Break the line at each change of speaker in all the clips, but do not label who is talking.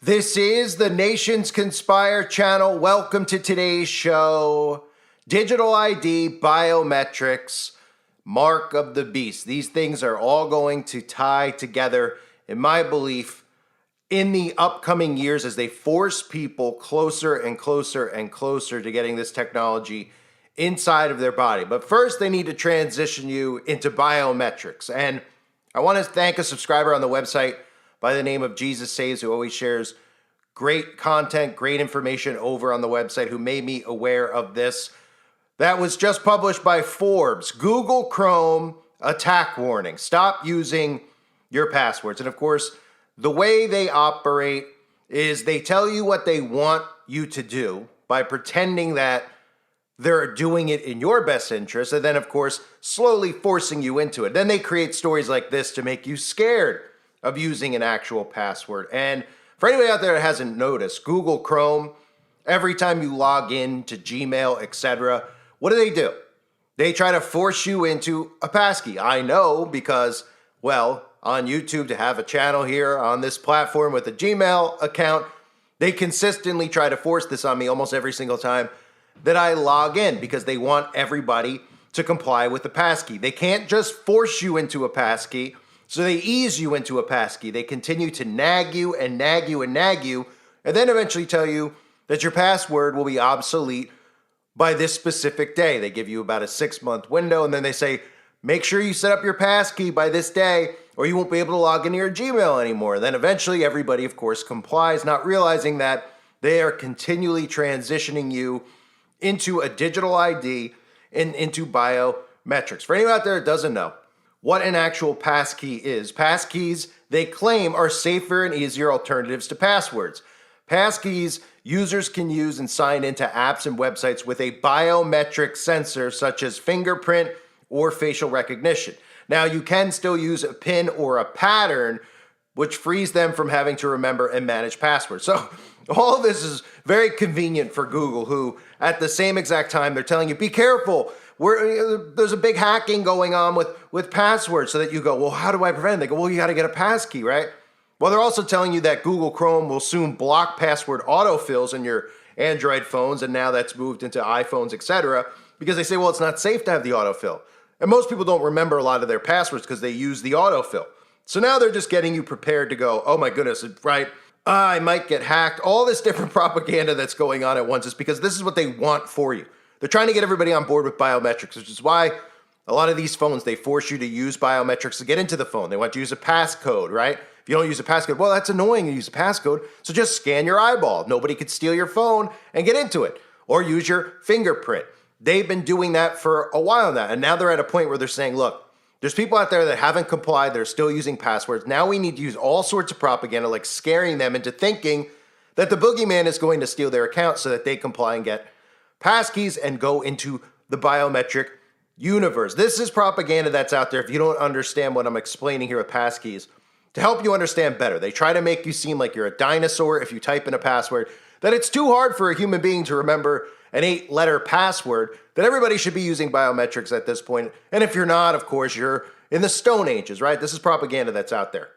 This is the Nations Conspire channel. Welcome to today's show. Digital ID, biometrics, mark of the beast. These things are all going to tie together, in my belief, in the upcoming years as they force people closer and closer and closer to getting this technology inside of their body. But first, they need to transition you into biometrics. And I want to thank a subscriber on the website by the name of Jesus Saves, who always shares great content, great information over on the website, who made me aware of this. That was just published by Forbes. Google Chrome attack warning. Stop using your passwords. And of course, the way they operate is they tell you what they want you to do by pretending that they're doing it in your best interest, and then, of course, slowly forcing you into it. Then they create stories like this to make you scared of using an actual password. And for anybody out there that hasn't noticed, Google Chrome, every time you log in to Gmail, etc., what do? They try to force you into a passkey. I know because, well, on YouTube, to have a channel here on this platform with a Gmail account, they consistently try to force this on me almost every single time that I log in because they want everybody to comply with the passkey. They can't just force you into a passkey. So they ease you into a passkey. They continue to nag you and nag you and nag you, and then eventually tell you that your password will be obsolete by this specific day. They give you about a 6-month window, and then they say, make sure you set up your passkey by this day, or you won't be able to log into your Gmail anymore. And then eventually everybody, of course, complies, not realizing that they are continually transitioning you into a digital ID and into biometrics. For anyone out there that doesn't know what an actual passkey is, passkeys, they claim, are safer and easier alternatives to passwords. Passkeys users can use and sign into apps and websites with a biometric sensor such as fingerprint or facial recognition. Now, you can still use a PIN or a pattern, which frees them from having to remember and manage passwords. So all of this is very convenient for Google, who at the same exact time, they're telling you, be careful. There's a big hacking going on with passwords, so that you go, well, how do I prevent it? They go, well, you got to get a passkey, right? Well, they're also telling you that Google Chrome will soon block password autofills in your Android phones, and now that's moved into iPhones, etc., because they say, well, it's not safe to have the autofill. And most people don't remember a lot of their passwords because they use the autofill. So now they're just getting you prepared to go, oh my goodness, right? I might get hacked. All this different propaganda that's going on at once is because this is what they want for you. They're trying to get everybody on board with biometrics, which is why a lot of these phones, they force you to use biometrics to get into the phone. They want you to use a passcode, right? If you don't use a passcode, well, that's annoying to use a passcode, so just scan your eyeball. Nobody could steal your phone and get into it. Or use your fingerprint. They've been doing that for a while now, and now they're at a point where they're saying, look, there's people out there that haven't complied, they're still using passwords. Now we need to use all sorts of propaganda, like scaring them into thinking that the boogeyman is going to steal their account so that they comply and get passkeys and go into the biometric universe. This is propaganda that's out there if you don't understand what I'm explaining here with passkeys. To help you understand better, they try to make you seem like you're a dinosaur if you type in a password, that it's too hard for a human being to remember an 8-letter password, that everybody should be using biometrics at this point. And if you're not, of course, you're in the Stone Ages, right? This is propaganda that's out there.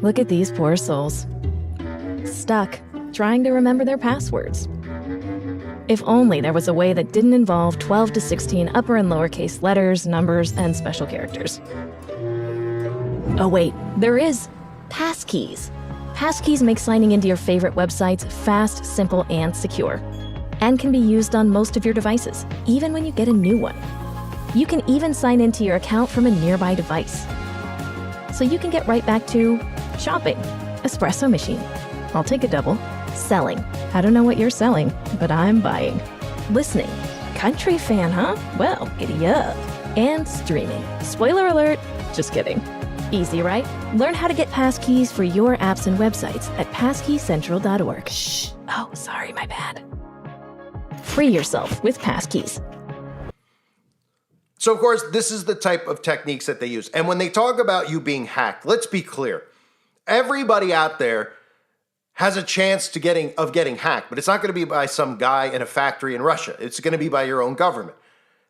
Look at these poor souls. Stuck, trying to remember their passwords. If only there was a way that didn't involve 12 to 16 upper and lowercase letters, numbers, and special characters. Oh wait, there is. Passkeys. Passkeys make signing into your favorite websites fast, simple, and secure, and can be used on most of your devices, even when you get a new one. You can even sign into your account from a nearby device. So you can get right back to shopping, espresso machine, I'll take a double, selling, I don't know what you're selling, but I'm buying, listening, country fan, huh? Well, giddy up, and streaming. Spoiler alert, just kidding. Easy, right? Learn how to get passkeys for your apps and websites at passkeyscentral.org. Shh. Oh, sorry, my bad. Free yourself with passkeys.
So, of course, this is the type of techniques that they use. And when they talk about you being hacked, let's be clear. Everybody out there has a chance of getting hacked, but it's not going to be by some guy in a factory in Russia. It's going to be by your own government.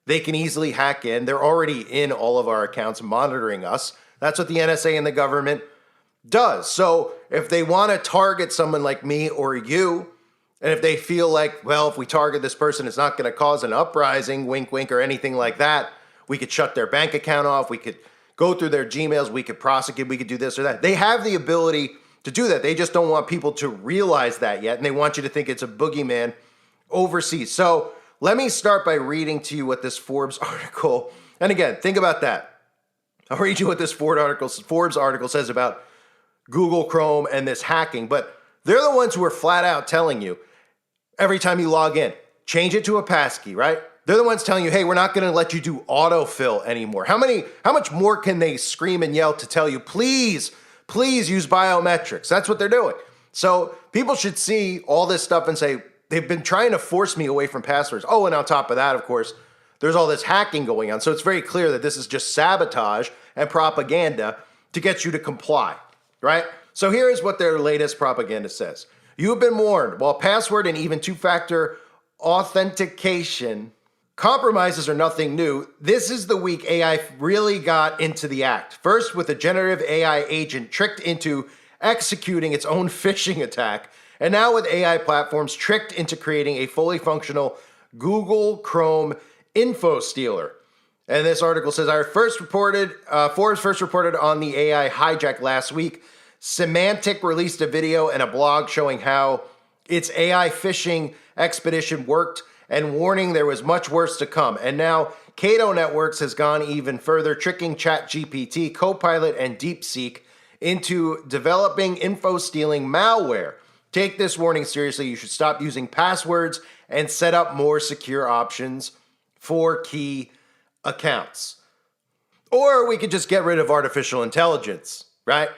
They can easily hack in. They're already in all of our accounts monitoring us. That's what the NSA and the government does. So if they want to target someone like me or you, and if they feel like, well, if we target this person, it's not going to cause an uprising, wink, wink, or anything like that, we could shut their bank account off, we could go through their Gmails, we could prosecute, we could do this or that. They have the ability to do that. They just don't want people to realize that yet, and they want you to think it's a boogeyman overseas. So let me start by reading to you what this Forbes article, and again, think about that. I'll read you what this Forbes article says about Google Chrome and this hacking, but they're the ones who are flat out telling you every time you log in, change it to a passkey, right? They're the ones telling you, hey, we're not going to let you do autofill anymore. How much more can they scream and yell to tell you, please use biometrics? That's what they're doing. So people should see all this stuff and say, they've been trying to force me away from passwords. Oh, and on top of that, of course, there's all this hacking going on. So it's very clear that this is just sabotage and propaganda to get you to comply, right? So here is what their latest propaganda says. You have been warned. While password and even two-factor authentication compromises are nothing new, this is the week AI really got into the act. First, with a generative AI agent tricked into executing its own phishing attack, and now with AI platforms tricked into creating a fully functional Google Chrome info stealer. And this article says, Forbes first reported on the AI hijack last week. Semantic released a video and a blog showing how its AI phishing expedition worked and warning there was much worse to come. And now Cato Networks has gone even further, tricking ChatGPT, Copilot, and DeepSeek into developing info-stealing malware. Take this warning seriously. You should stop using passwords and set up more secure options for key accounts. Or we could just get rid of artificial intelligence, right?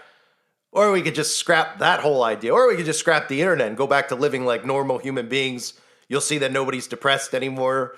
Or we could just scrap that whole idea. Or we could just scrap the internet and go back to living like normal human beings. You'll see that nobody's depressed anymore.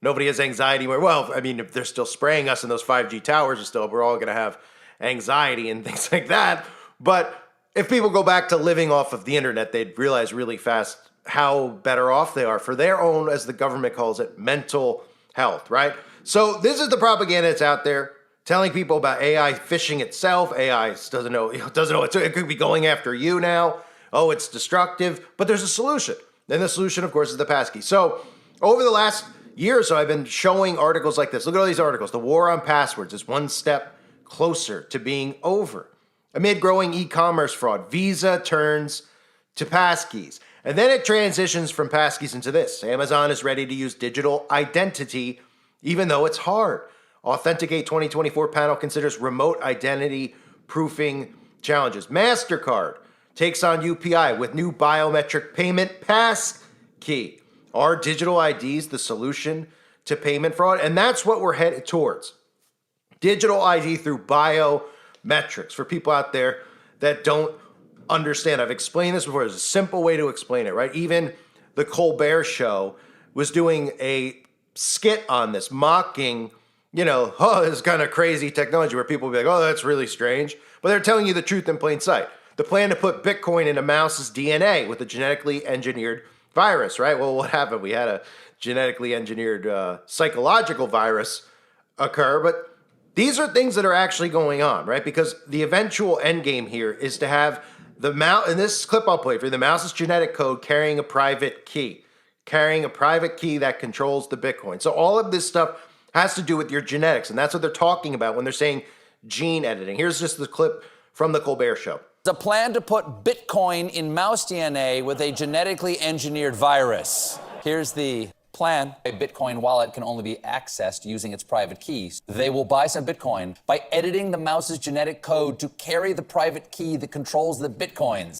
Nobody has anxiety anymore. Well, I mean, if they're still spraying us in those 5G towers, we're all going to have anxiety and things like that. But if people go back to living off of the internet, they'd realize really fast how better off they are for their own, as the government calls it, mental health, right? So this is the propaganda that's out there telling people about AI phishing itself. AI doesn't know it could be going after you now. Oh, it's destructive, but there's a solution. And the solution, of course, is the passkey. So over the last year or so, I've been showing articles like this. Look at all these articles. The war on passwords is one step closer to being over. Amid growing e-commerce fraud, Visa turns to passkeys. And then it transitions from passkeys into this. Amazon is ready to use digital identity, even though it's hard. Authenticate 2024 panel considers remote identity proofing challenges. MasterCard takes on UPI with new biometric payment passkey. Are digital IDs the solution to payment fraud? And that's what we're headed towards. Digital ID through biometrics. For people out there that don't understand, I've explained this before. There's a simple way to explain it, right? Even the Colbert Show was doing a skit on this, mocking, this kind of crazy technology where people will be like, oh, that's really strange. But they're telling you the truth in plain sight. The plan to put Bitcoin in a mouse's DNA with a genetically engineered virus, right? Well, what happened? We had a genetically engineered psychological virus occur, but these are things that are actually going on, right? Because the eventual end game here is to have the mouse, in this clip I'll play for you, the mouse's genetic code carrying a private key that controls the Bitcoin. So all of this stuff has to do with your genetics, and that's what they're talking about when they're saying gene editing. Here's just the clip from the Colbert Show.
A plan to put Bitcoin in mouse DNA with a genetically engineered virus. Here's the plan. A Bitcoin wallet can only be accessed using its private keys. They will buy some Bitcoin by editing the mouse's genetic code to carry the private key that controls the Bitcoins.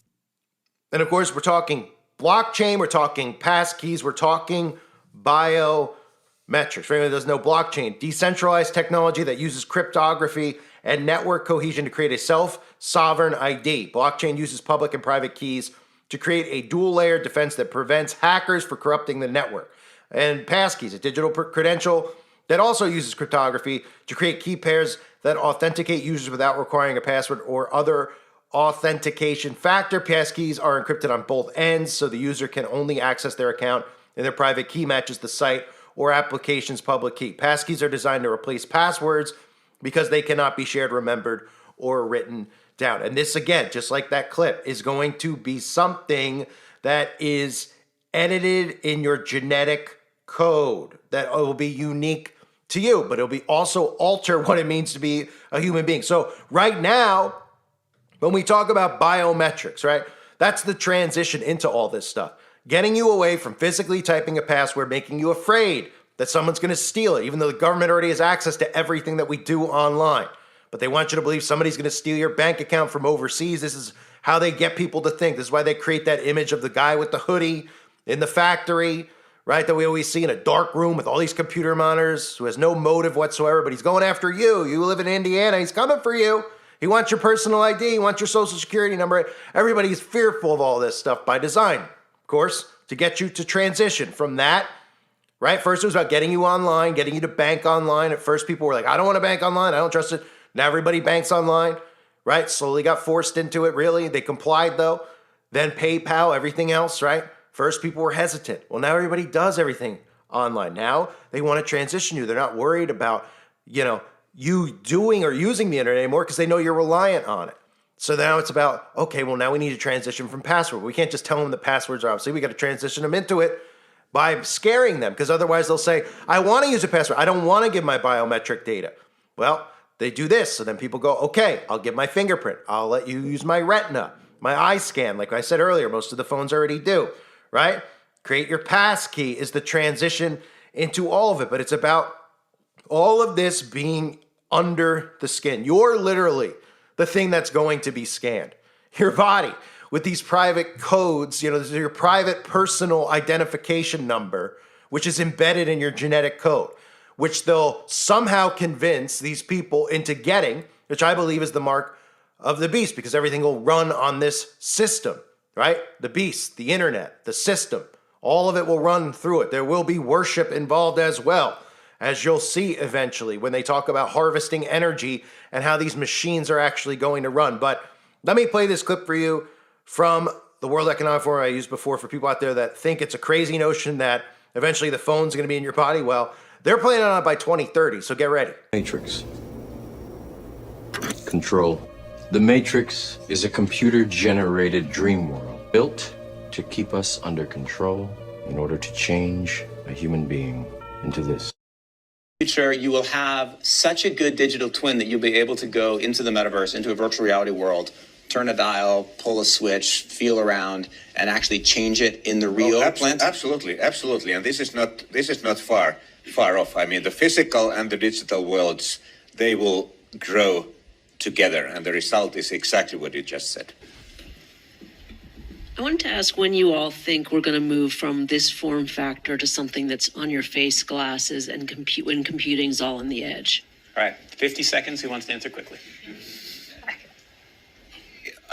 And of course, we're talking blockchain, we're talking passkeys, we're talking biometrics. For anyone who doesn't know, blockchain, decentralized technology that uses cryptography and network cohesion to create a self-sovereign ID. Blockchain uses public and private keys to create a dual-layer defense that prevents hackers from corrupting the network. And passkeys, a digital credential that also uses cryptography to create key pairs that authenticate users without requiring a password or other authentication factor. Passkeys are encrypted on both ends, so the user can only access their account and their private key matches the site or application's public key. Passkeys are designed to replace passwords because they cannot be shared, remembered, or written down. And this, again, just like that clip, is going to be something that is edited in your genetic code that will be unique to you, but it'll be also alter what it means to be a human being. So right now, when we talk about biometrics, right, that's the transition into all this stuff. Getting you away from physically typing a password, making you afraid that someone's going to steal it, even though the government already has access to everything that we do online. But they want you to believe somebody's going to steal your bank account from overseas. This is how they get people to think. This is why they create that image of the guy with the hoodie in the factory, right, that we always see in a dark room with all these computer monitors, who has no motive whatsoever, but he's going after you. You live in Indiana, he's coming for you. He wants your personal ID, he wants your social security number. Everybody's fearful of all this stuff by design, of course, to get you to transition from that, right? First it was about getting you online, getting you to bank online. At first people were like, I don't want to bank online, I don't trust it. Now everybody banks online, right? Slowly got forced into it, really. They complied though. Then PayPal, everything else, right? First, people were hesitant. Well, now everybody does everything online. Now they want to transition you. They're not worried about, you doing or using the internet anymore because they know you're reliant on it. So now it's about, okay, well, now we need to transition from password. We can't just tell them the passwords are obsolete. We got to transition them into it by scaring them, because otherwise they'll say, I want to use a password. I don't want to give my biometric data. Well, they do this. So then people go, okay, I'll give my fingerprint. I'll let you use my retina, my eye scan. Like I said earlier, most of the phones already do. Right? Create your passkey is the transition into all of it, but it's about all of this being under the skin. You're literally the thing that's going to be scanned. Your body with these private codes, this is your private personal identification number, which is embedded in your genetic code, which they'll somehow convince these people into getting, which I believe is the mark of the beast, because everything will run on this system. Right? The beast, the internet, the system, all of it will run through it. There will be worship involved as well, as you'll see eventually when they talk about harvesting energy and how these machines are actually going to run. But let me play this clip for you from the World Economic Forum I used before for people out there that think it's a crazy notion that eventually the phone's going to be in your body. Well, they're planning on it by 2030, so get ready.
Matrix. Control. The Matrix is a computer-generated dream world built to keep us under control in order to change a human being into this.
Future, you will have such a good digital twin that you'll be able to go into the metaverse, into a virtual reality world, turn a dial, pull a switch, feel around, and actually change it in the real plant.
Absolutely. And this is not far off. I mean, the physical and the digital worlds, they will grow together, and the result is exactly what you just said.
I wanted to ask when you all think we're going to move from this form factor to something that's on your face, glasses, and when computing's all on the edge.
All right, 50 seconds. Who wants to answer quickly?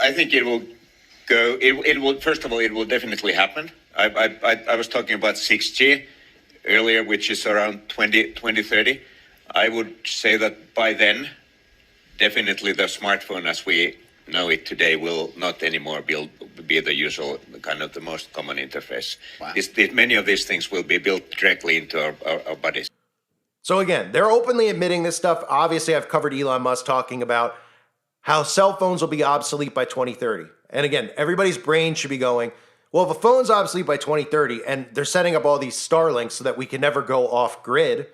I think it will go. It will. First of all, it will definitely happen. I was talking about 6G earlier, which is around 2030. I would say that by then, definitely the smartphone as we know it today will not anymore be the usual, kind of the most common interface. Wow. Many of these things will be built directly into our bodies.
So again, they're openly admitting this stuff. Obviously, I've covered Elon Musk talking about how cell phones will be obsolete by 2030. And again, everybody's brain should be going, well, if a phone's obsolete by 2030 and they're setting up all these Starlinks so that we can never go off grid,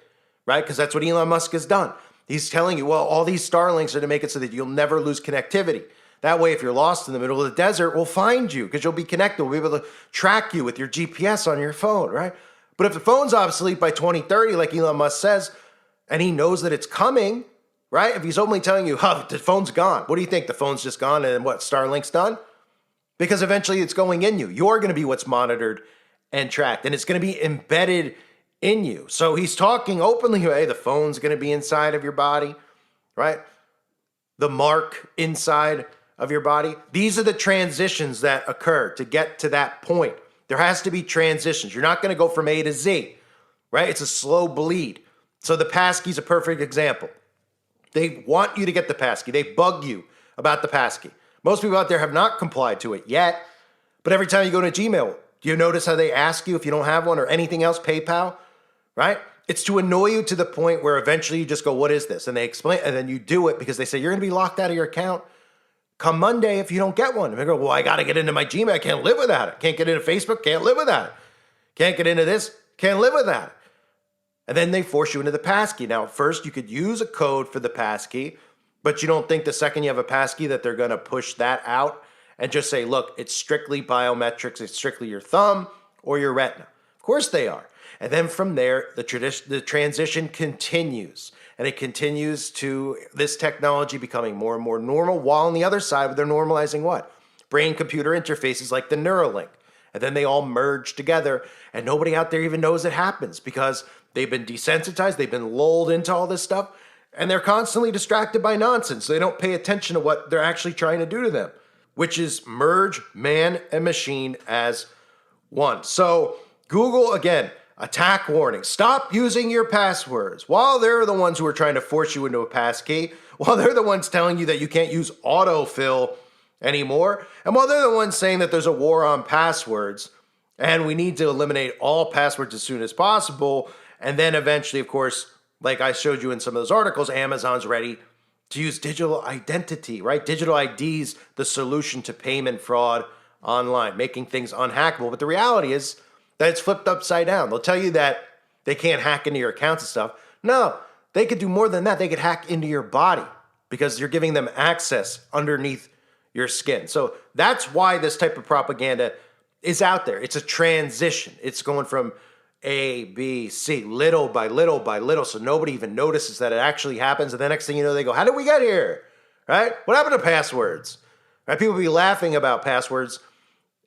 right? Because that's what Elon Musk has done. He's telling you, well, all these Starlinks are to make it so that you'll never lose connectivity. That way, if you're lost in the middle of the desert, we'll find you because you'll be connected. We'll be able to track you with your GPS on your phone, right? But if the phone's obsolete by 2030, like Elon Musk says, and he knows that it's coming, right? If he's openly telling you, the phone's gone. What do you think? The phone's just gone and what, Starlink's done? Because eventually it's going in you. You're going to be what's monitored and tracked, and it's going to be embedded in you. So he's talking openly, hey, the phone's going to be inside of your body, right? The mark inside of your body. These are the transitions that occur to get to that point. There has to be transitions. You're not going to go from A to Z, right? It's a slow bleed. So the passkey is a perfect example. They want you to get the passkey. They bug you about the passkey. Most people out there have not complied to it yet, but every time you go to Gmail, do you notice how they ask you if you don't have one or anything else, PayPal, right? It's to annoy you to the point where eventually you just go, what is this? And they explain, and then you do it because they say, you're going to be locked out of your account. come Monday if you don't get one. And they go, well, I got to get into my Gmail. I can't live without it. Can't get into Facebook. Can't live without it. Can't get into this. Can't live without it. And then they force you into the passkey. Now, at first, you could use a code for the passkey, but you don't think the second you have a passkey that they're going to push that out and just say, look, it's strictly biometrics. It's strictly your thumb or your retina. Of course they are. And then from there, the transition continues. And it continues to this technology becoming more and more normal, while on the other side, they're normalizing what? Brain-computer interfaces like the Neuralink. And then they all merge together, and nobody out there even knows it happens because they've been desensitized, they've been lulled into all this stuff, and they're constantly distracted by nonsense. So they don't pay attention to what they're actually trying to do to them, which is merge man and machine as one. So Google, again, attack warning. Stop using your passwords. While they're the ones who are trying to force you into a passkey, while they're the ones telling you that you can't use autofill anymore, and while they're the ones saying that there's a war on passwords and we need to eliminate all passwords as soon as possible, and then eventually, of course, like I showed you in some of those articles, Amazon's ready to use digital identity, right? Digital IDs, the solution to payment fraud online, making things unhackable. But the reality is that it's flipped upside down. They'll tell you that they can't hack into your accounts and stuff. No, they could do more than that. They could hack into your body because you're giving them access underneath your skin. So that's why this type of propaganda is out there. It's a transition. It's going from A, B, C, little by little by little, so nobody even notices that it actually happens. And the next thing you know, they go, how did we get here? Right? What happened to passwords? Right? People will be laughing about passwords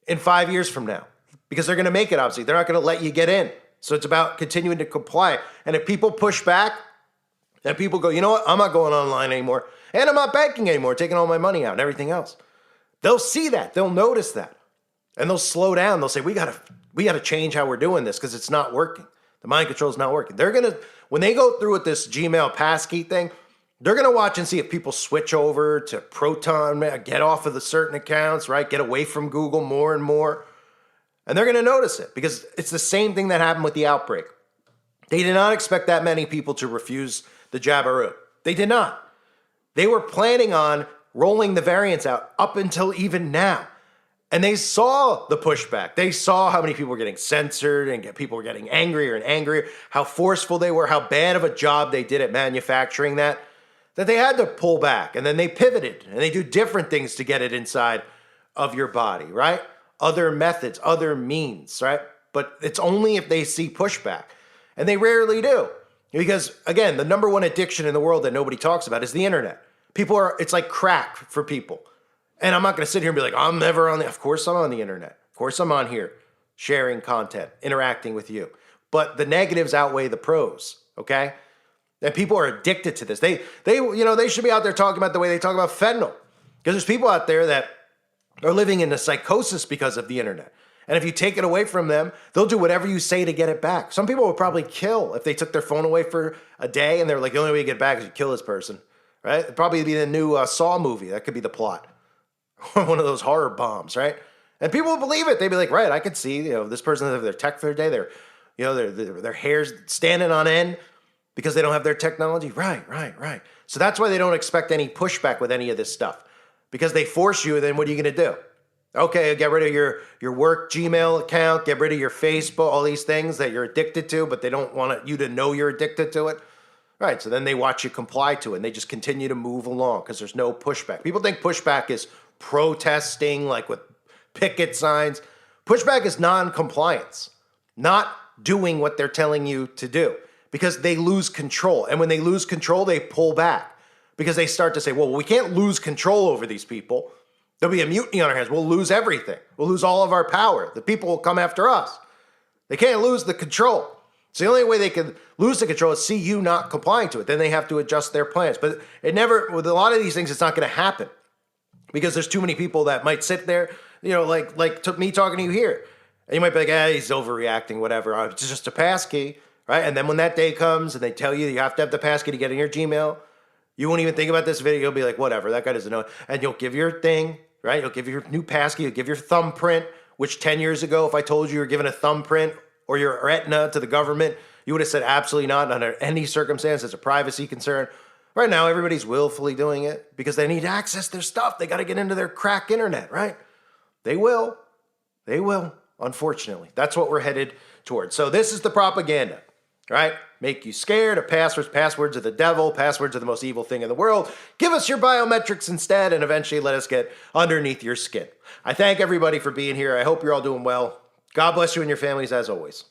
in 5 years from now because they're going to make it obsolete. They're not going to let you get in. So it's about continuing to comply. And if people push back, then people go, you know what? I'm not going online anymore. And I'm not banking anymore, taking all my money out and everything else. They'll see that. They'll notice that. And they'll slow down. They'll say, we gotta change how we're doing this because it's not working. The mind control is not working. They're gonna, when they go through with this Gmail passkey thing, they're gonna watch and see if people switch over to Proton, get off of the certain accounts, right? Get away from Google more and more. And they're gonna notice it because it's the same thing that happened with the outbreak. They did not expect that many people to refuse the Jabberoo. They did not. They were planning on rolling the variants out up until even now. And they saw the pushback. They saw how many people were getting censored and people were getting angrier and angrier, how forceful they were, how bad of a job they did at manufacturing that they had to pull back. And then they pivoted and they do different things to get it inside of your body, right? Other methods, other means, right? But it's only if they see pushback. And they rarely do. Because, again, the number one addiction in the world that nobody talks about is the internet. It's like crack for people. And I'm not going to sit here and be like, I'm never on the, of course I'm on the internet. Of course I'm on here sharing content, interacting with you. But the negatives outweigh the pros, okay? And people are addicted to this. They should be out there talking about the way they talk about fentanyl. Because there's people out there that are living in a psychosis because of the internet. And if you take it away from them, they'll do whatever you say to get it back. Some people would probably kill if they took their phone away for a day and they're like, the only way you get it back is you kill this person, right? It'd probably be the new Saw movie. That could be the plot. One of those horror bombs, right? And people would believe it. They'd be like, right, I could see, this person has their tech for their day. Their hair's standing on end because they don't have their technology. Right. So that's why they don't expect any pushback with any of this stuff because they force you. And then what are you going to do? Okay, get rid of your work Gmail account, get rid of your Facebook, all these things that you're addicted to, but they don't want you to know you're addicted to it. Right, so then they watch you comply to it, and they just continue to move along because there's no pushback. People think pushback is protesting, like with picket signs. Pushback is non-compliance, not doing what they're telling you to do because they lose control. And when they lose control, they pull back because they start to say, well, we can't lose control over these people. There'll be a mutiny on our hands. We'll lose everything. We'll lose all of our power. The people will come after us. They can't lose the control. So the only way they can lose the control is see you not complying to it. Then they have to adjust their plans. But with a lot of these things, it's not going to happen because there's too many people that might sit there, like me talking to you here. And you might be like, he's overreacting, whatever. It's just a passkey, right? And then when that day comes and they tell you have to have the passkey to get in your Gmail, you won't even think about this video. You'll be like, whatever, that guy doesn't know. And you'll give your thing, right? You'll give your new passkey. You'll give your thumbprint, which 10 years ago, if I told you were giving a thumbprint or your retina to the government, you would have said absolutely not under any circumstance. It's a privacy concern. Right now, everybody's willfully doing it because they need to access their stuff. They got to get into their crack internet, right? They will. They will, unfortunately. That's what we're headed towards. So this is the propaganda, right? Make you scared of passwords. Passwords are the devil. Passwords are the most evil thing in the world. Give us your biometrics instead, and eventually let us get underneath your skin. I thank everybody for being here. I hope you're all doing well. God bless you and your families as always.